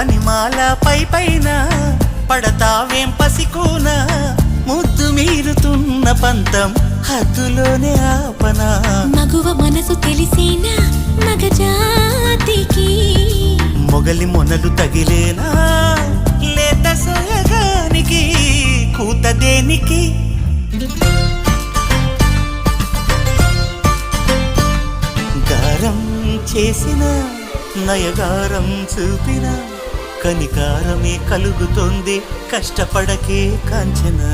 పనిమాల పైన పడతావేం పసికోనా ముద్దు మీరుతున్న పంతం హద్దులోనే ఆపనా మగువ మనసు తెలిసేనా మగజాతికి మొగలి మొనలు తగిలేనా లేత సోయగానికి కూత దేనికి గారం చేసిన నయగారం చూపిన కనికారమే కలుగుతోంది కష్టపడకే కాంచనా